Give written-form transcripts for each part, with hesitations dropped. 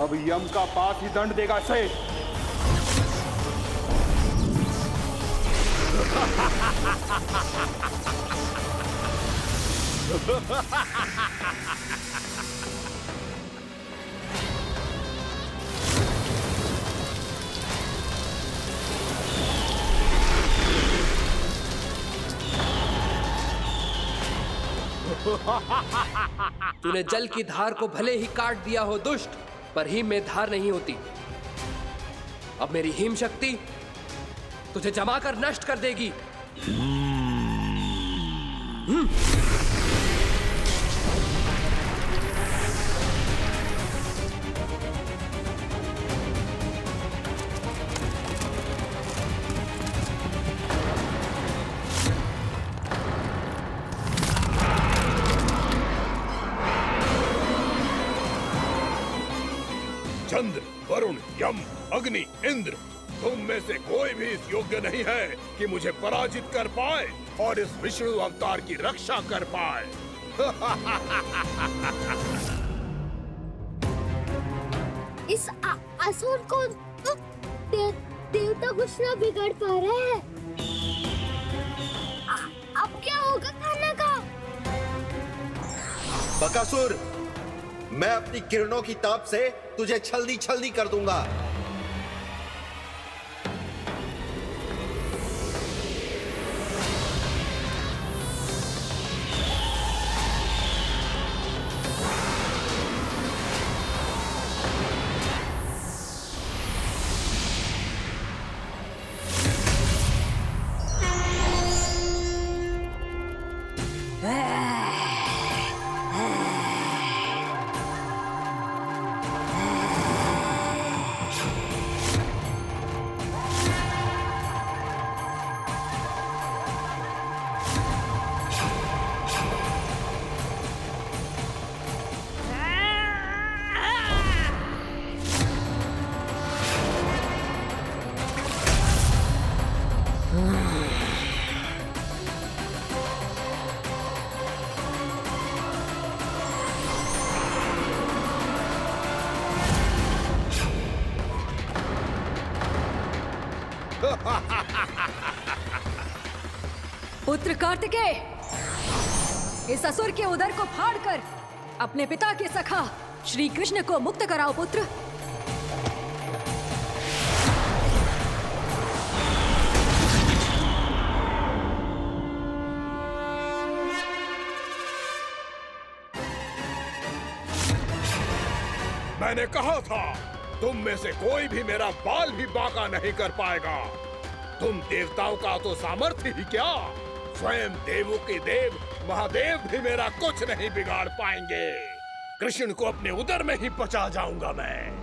अब यम का पास ही दंड देगा इसे। तूने जल की धार को भले ही काट दिया हो दुष्ट, पर हिम में धार नहीं होती। अब मेरी हिम शक्ति तुझे जमाकर नष्ट कर देगी। चंद्र, वरुण, यम, अग्नि, इंद्र, तुम में से कोई भी इस योग्य नहीं है कि मुझे पराजित कर पाए और इस विष्णु अवतार की रक्षा कर पाए। इस असुर को देवता कुछ ना बिगाड़ पा रहे हैं। अब क्या होगा खाने का? बकासुर, मैं अपनी किरणों की ताप से तुझे छलनी छलनी कर दूंगा। पुत्र कार्तिकेय, इस असुर के उदर को फाड़कर अपने पिता के सखा श्री कृष्ण को मुक्त कराओ पुत्र। मैंने कहा था, तुम में से कोई भी मेरा बाल भी बांका नहीं कर पाएगा। तुम देवताओं का तो सामर्थ्य ही क्या, स्वयं देवों के देव महादेव भी मेरा कुछ नहीं बिगाड़ पाएंगे। कृष्ण को अपने उदर में ही पचा जाऊंगा मैं।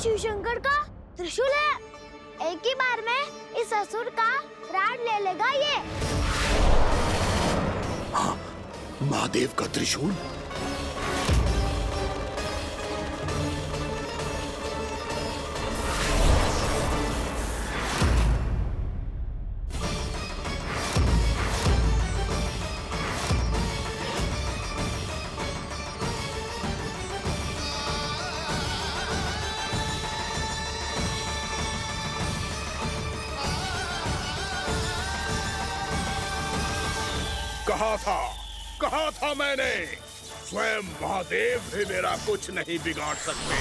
शिव शंकर का त्रिशूल है। एक ही बार में इस असुर का प्राण ले लेगा ये। हाँ, महादेव का त्रिशूल। कहा था मैंने, स्वयं महादेव भी मेरा कुछ नहीं बिगाड़ सकते।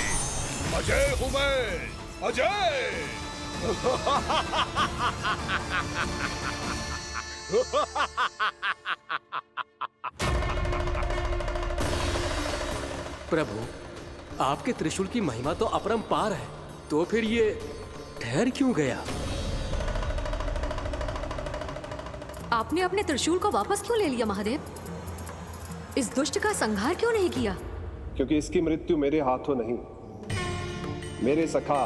अजय हूं मैं, अजय। प्रभु, आपके त्रिशूल की महिमा तो अपरंपार है, तो फिर ये ठहर क्यों गया? आपने अपने त्रिशूल को वापस क्यों ले लिया महादेव? इस दुष्ट का संहार क्यों नहीं किया? क्योंकि इसकी मृत्यु मेरे हाथों नहीं, मेरे सखा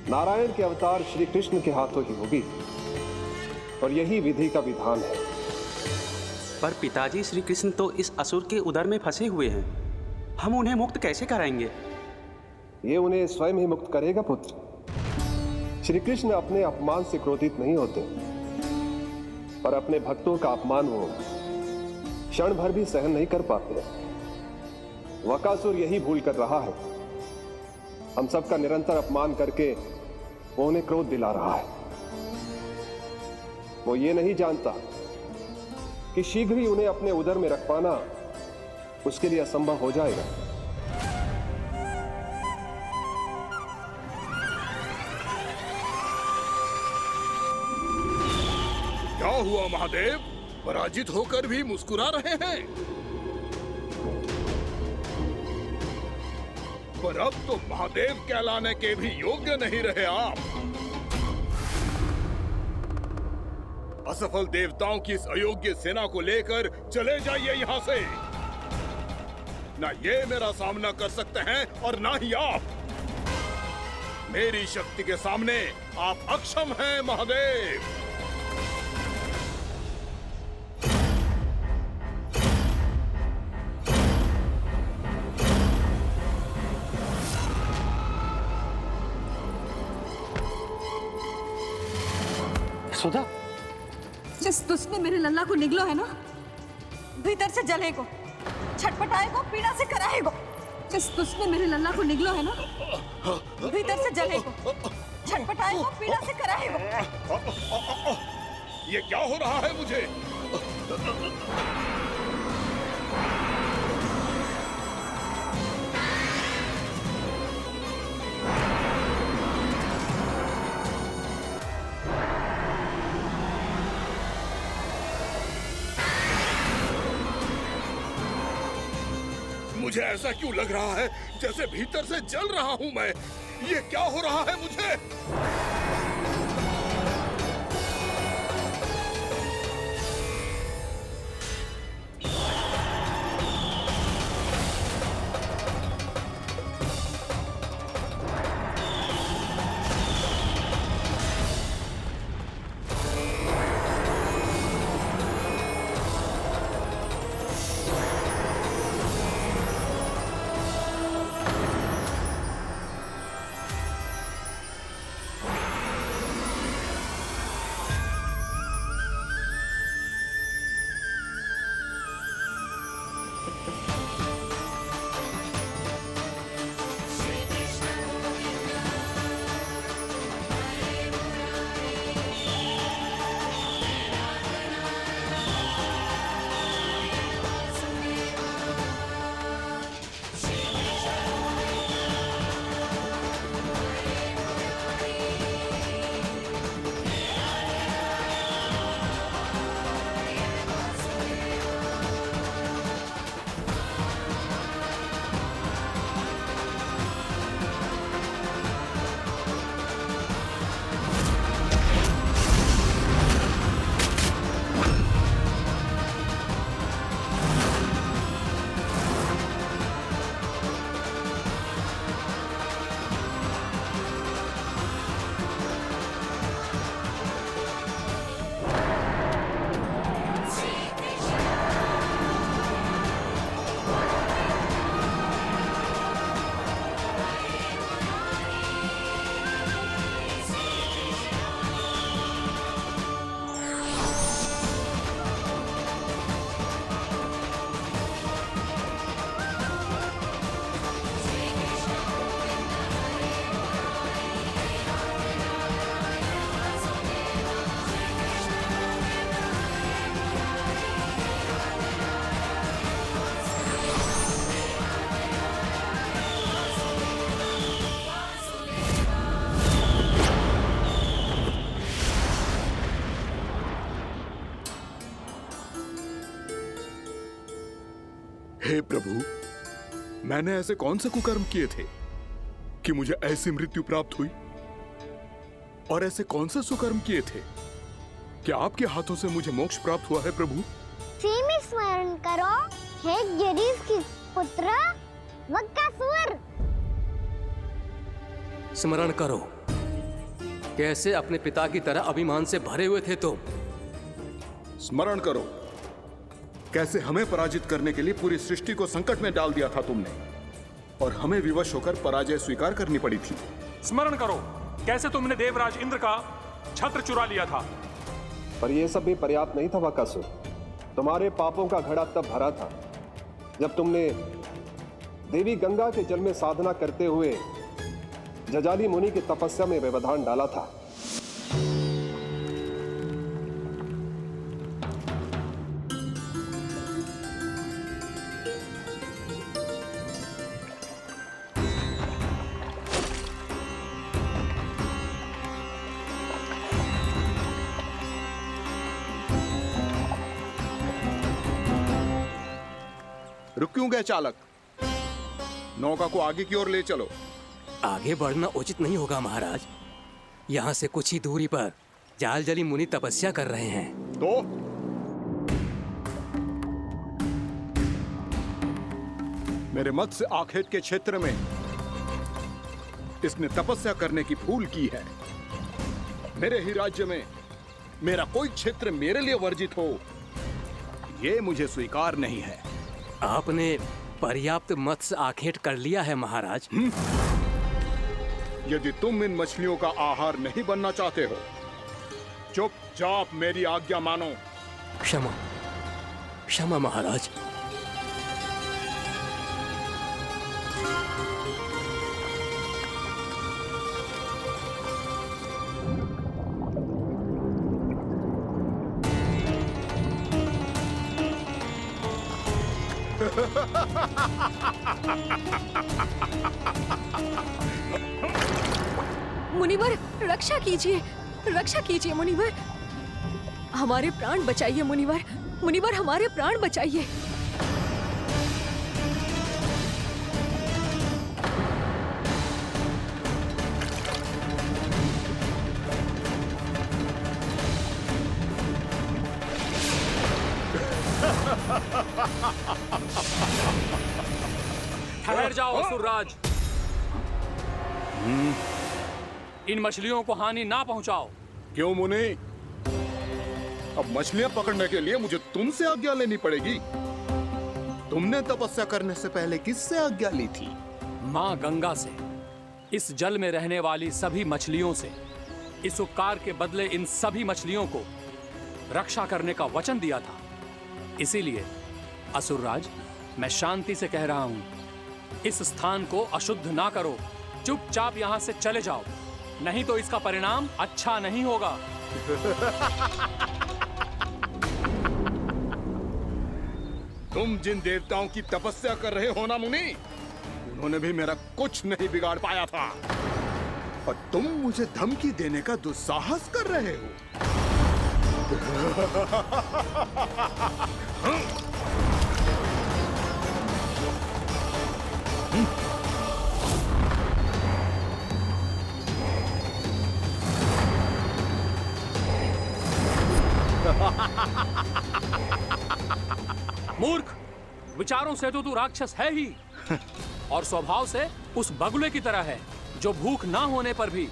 नारायण के अवतार श्री कृष्ण के हाथों ही होगी, और यही विधि का विधान है। पर पिताजी, श्री कृष्ण तो इस असुर के उदर में फंसे हुए हैं, हम उन्हें मुक्त कैसे कराएंगे? ये उन्हें स्वयं ही मुक्त करेगा पुत्र। श्री कृष्ण अपने अपमान से क्रोधित नहीं होते, पर अपने भक्तों का अपमान वो क्षण भर भी सहन नहीं कर पाते। वकासुर यही भूल कर रहा है, हम सबका निरंतर अपमान करके वो उन्हें क्रोध दिला रहा है। वो ये नहीं जानता कि शीघ्र ही उन्हें अपने उदर में रख पाना उसके लिए असंभव हो जाएगा। क्या हुआ महादेव? पराजित होकर भी मुस्कुरा रहे हैं। पर अब तो महादेव कहलाने के भी योग्य नहीं रहे आप। असफल देवताओं की इस अयोग्य सेना को लेकर चले जाइए यहाँ से। ना ये मेरा सामना कर सकते हैं और ना ही आप। मेरी शक्ति के सामने आप अक्षम हैं महादेव। सुधा, जिस दुष्ट ने मेरे लल्ला को निगलो है ना, भीतर से जलेगो, छटपटाएगो, पीड़ा से कराएगो। जिस दुष्ट ने मेरे लल्ला को निगलो है ना, भीतर से जलेगो, छटपटाएगो, पीड़ा से कराएगो। ये क्या हो रहा है मुझे? मुझे ऐसा क्यों लग रहा है जैसे भीतर से जल रहा हूं मैं? ये क्या हो रहा है मुझे? हे प्रभु, मैंने ऐसे कौन से कुकर्म किए थे कि मुझे ऐसी मृत्यु प्राप्त हुई? और ऐसे कौन से सुकर्म किए थे? क्या आपके हाथों से मुझे मोक्ष प्राप्त हुआ है प्रभु? सीमित स्मरण करो, हे गिरीश की पुत्र वक्कासुर। स्मरण करो, कैसे अपने पिता की तरह अभिमान से भरे हुए थे तुम। स्मरण करो, कैसे हमें पराजित करने के लिए पूरी सृष्टि को संकट में डाल दिया था तुमने, और हमें विवश होकर पराजय स्वीकार करनी पड़ी थी। स्मरण करो, कैसे तुमने देवराज इंद्र का छत्र चुरा लिया था। पर यह सब भी पर्याप्त नहीं था वक्कासुर। तुम्हारे पापों का घड़ा तब भरा था जब तुमने देवी गंगा के जल में साधना करते हुए जजाली मुनि की तपस्या में व्यवधान डाला था। रुक क्यों गए चालक? नौका को आगे की ओर ले चलो। आगे बढ़ना उचित नहीं होगा महाराज। यहाँ से कुछ ही दूरी पर जालजली मुनि तपस्या कर रहे हैं। तो मेरे मत्स्य आखेट के क्षेत्र में इसने तपस्या करने की भूल की है। मेरे ही राज्य में मेरा कोई क्षेत्र मेरे लिए वर्जित हो, यह मुझे स्वीकार नहीं है। आपने पर्याप्त मत्स्य आखेट कर लिया है महाराज। यदि तुम इन मछलियों का आहार नहीं बनना चाहते हो, चुपचाप मेरी आज्ञा मानो। क्षमा, क्षमा महाराज। मुनिवर, रक्षा कीजिए, रक्षा कीजिए मुनिवर। हमारे प्राण बचाइए मुनिवर, मुनिवर हमारे प्राण बचाइए। ठहर जाओ असुरराज। इन मछलियों को हानि ना पहुंचाओ। क्यों मुनि? अब मछलियां पकड़ने के लिए मुझे तुमसे आज्ञा लेनी पड़ेगी। तुमने तपस्या करने से पहले किससे आज्ञा ली थी? मां गंगा से, इस जल में रहने वाली सभी मछलियों से। इस उपकार के बदले इन सभी मछलियों को रक्षा करने का वचन दिया था। इसीलिए असुरराज, मैं शांति से कह रहा हूं, इस स्थान को अशुद्ध ना करो। चुपचाप यहां से चले जाओ, नहीं तो इसका परिणाम अच्छा नहीं होगा। तुम जिन देवताओं की तपस्या कर रहे हो ना मुनि, उन्होंने भी मेरा कुछ नहीं बिगाड़ पाया था, और तुम मुझे धमकी देने का दुस्साहस कर रहे हो। मूर्ख, विचारों से तो तू राक्षस है ही, और स्वभाव से उस बगुले की तरह है जो भूख ना होने पर भी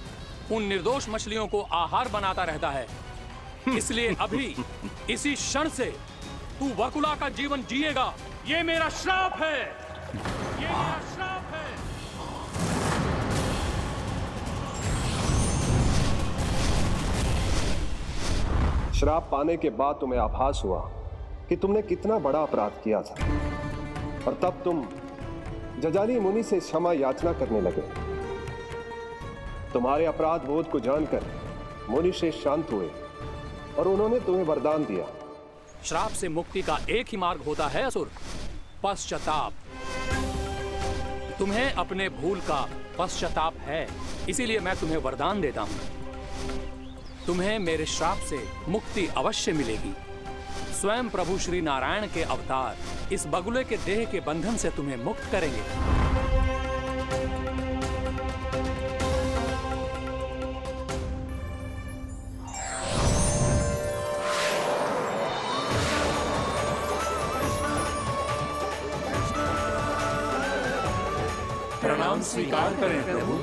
उन निर्दोष मछलियों को आहार बनाता रहता है। इसलिए अभी इसी क्षण से तू बगुला का जीवन जिएगा। ये मेरा श्राप है, ये मेरा श्राप है। श्राप पाने के बाद तुम्हें आभास हुआ कि तुमने कितना बड़ा अपराध किया था, और तब तुम जजाली मुनि से क्षमा याचना करने लगे। तुम्हारे अपराध बोध को जानकर मुनि श्रेष्ठ शांत हुए और उन्होंने तुम्हें वरदान दिया। श्राप से मुक्ति का एक ही मार्ग होता है असुर, पश्चाताप। तुम्हें अपने भूल का पश्चाताप है, इसीलिए मैं तुम्हें वरदान देता हूं। तुम्हें मेरे श्राप से मुक्ति अवश्य मिलेगी। स्वयं प्रभु श्री नारायण के अवतार इस बगुले के देह के बंधन से तुम्हें मुक्त करेंगे। हम स्वीकार करें प्रभु।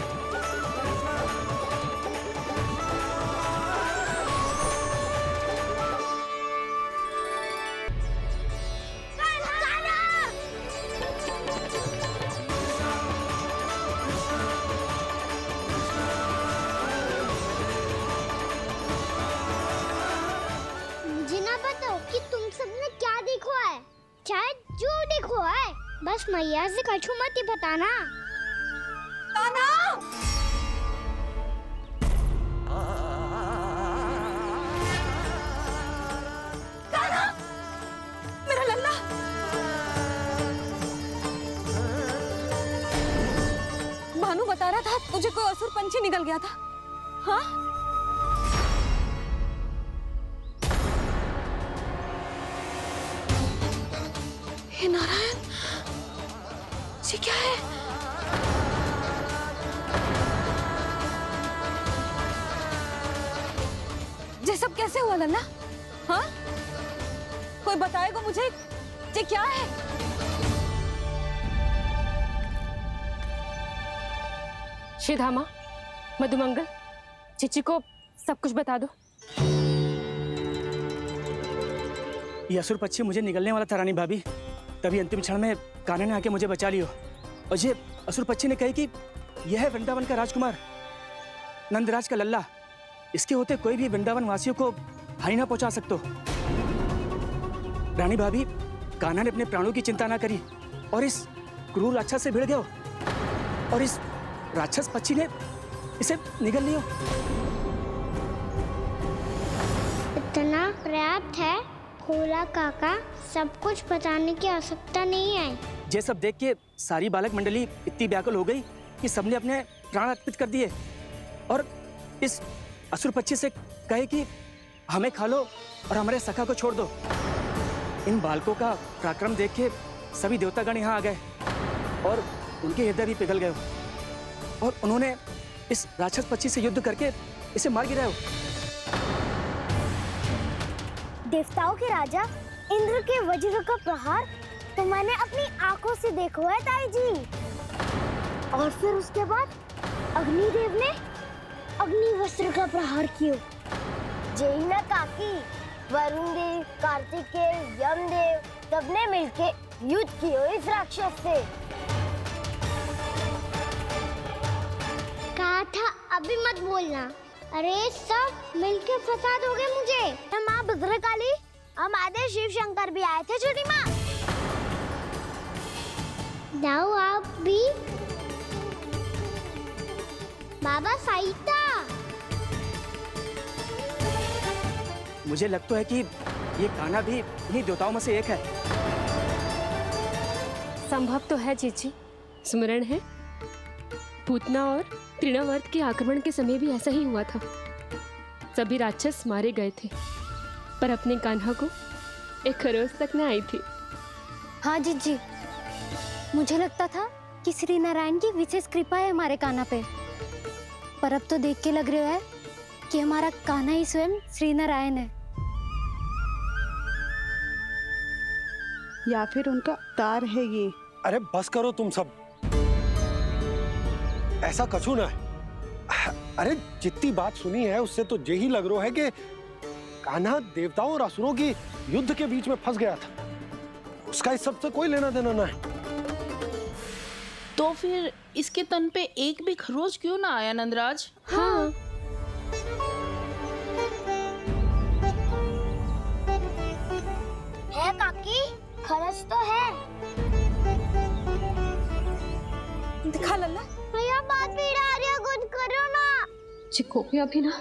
मुझे ना बताओ कि तुम सबने क्या देखा है, चाहे जो देखो है, बस मैया से कछु मत ही बताना। कान्हा! कान्हा! मेरा लल्ला! भानु बता रहा था तुझे कोई असुर पंछी निकल गया था। हाँ? हे नारायण, ये क्या है? ये सब कैसे हुआ लल्ला? हाँ? कोई बताएगा मुझे ये क्या है? श्रीधामा, मधुमंगल, चिची को सब कुछ बता दो। ये असुर पक्षी मुझे निगलने वाला था रानी भाभी, तभी अंतिम क्षण में कान्हा ने आके मुझे बचा लियो। और ये असुर पक्षी ने कही कि यह है वृंदावन का राजकुमार, नंदराज का लल्ला। इसके होते कोई भी वृंदावन वासियों को हानि ना पहुंचा सकते। रानी भाभी, कान्हा ने अपने प्राणों की चिंता ना करी और इस क्रूर राक्षस से भिड़ गयो, और इस राक्षस पक्षी ने इसे निगल लियो। इतना पर्याप्त है भोला काका, सब कुछ बताने की आवश्यकता नहीं है। ये सब देख के सारी बालक मंडली इतनी व्याकुल हो गई कि सबने अपने प्राण अर्पित कर दिए और इस असुर पक्षी से कहे कि हमें खा लो और हमारे सखा को छोड़ दो। इन बालकों का पराक्रम देख के सभी देवतागण यहाँ आ गए और उनके हृदय भी पिघल गए और उन्होंने इस राक्षस पक्षी से युद्ध करके इसे मार गिराया। देवताओं के राजा इंद्र के वज्र का प्रहार तो मैंने अपनी आंखों से देखा है ताई जी। और फिर उसके बाद अग्निदेव ने अग्निवस्त्र का प्रहार किया। जय ना काकी, वरुण देव, कार्तिकेय, यमदेव सबने मिलके युद्ध किया इस राक्षस से। कहा था अभी मत बोलना। अरे सब मिलके फंसा दोगे मुझे। माँ भद्रकाली, हमारे शिव शंकर भी आए थे छोटी माँ। जाओ आप भी। बाबा साईता, मुझे लगता है कि ये कान्हा भी इन्हीं देवताओं में से एक है। संभव तो है चीची, स्मरण है पूतना और तृणावर्त के आक्रमण के समय भी ऐसा ही हुआ था। सभी राक्षस मारे गए थे पर अपने कान्हा को एक खरोच तक न आई थी। हाँ जीजी, मुझे लगता था कि श्री नारायण की विशेष कृपा है हमारे कान्हा पे, पर अब तो देख के लग रहा है कि हमारा कान्हा ही स्वयं श्री नारायण है। या फिर उनका अवतार है ये। अरे बस करो तुम सब, ऐसा कछु ना है। अरे जितनी बात सुनी है उससे तो यही लग रहा है कि कान्हा देवताओं और असुरों की युद्ध के बीच में फंस गया था। उसका इस सब से कोई लेना देना ना है। तो फिर इसके तन पे एक भी खरोच क्यों ना आया नंदराज? हाँ, है काकी, खरच तो है। दिखा लल्ला। भैया बात पीड़ा आ रही है, कुछ करो ना। चिकोपिया भी ना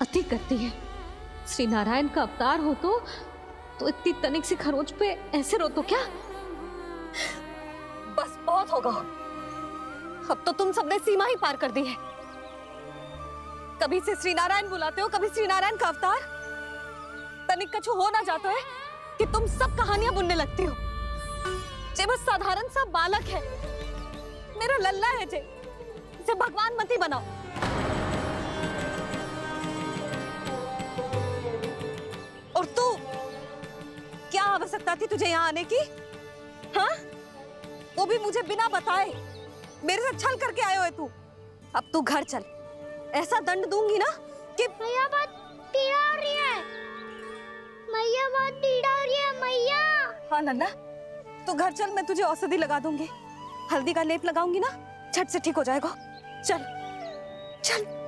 अति करती है। श्री नारायण का अवतार हो तो इतनी तनिक सी खरोच पे ऐसे रो तो क्या? बस बहुत होगा। अब तो तुम सबने सीमा ही पार कर दी है। कभी से श्री नारायण बुलाते हो, कभी श्री नारायण का अवतार। तनिक कछु हो ना जाता है कि तुम सब कहानियां बुनने लगती हो। जे बस साधारण सा बालक है, मेरा लल्ला है जे, इसे भगवान मत ही बनाओ। और तू, क्या आवश्यकता थी तुझे यहाँ आने की? हाँ? वो भी मुझे बिना बताए, मेरे साथ छल करके आए हो तू। अब तू घर चल, ऐसा दंड दूंगी ना कि मैया बहुत पीड़ा हो रही है, मैया बहुत पीड़ा हो रही है मैया। हाँ नन्ना, तू घर चल, मैं तुझे औषधि लगा दूंगी, हल्दी का लेप लगाऊंगी ना, झट से ठीक हो जाएगा। चल चल।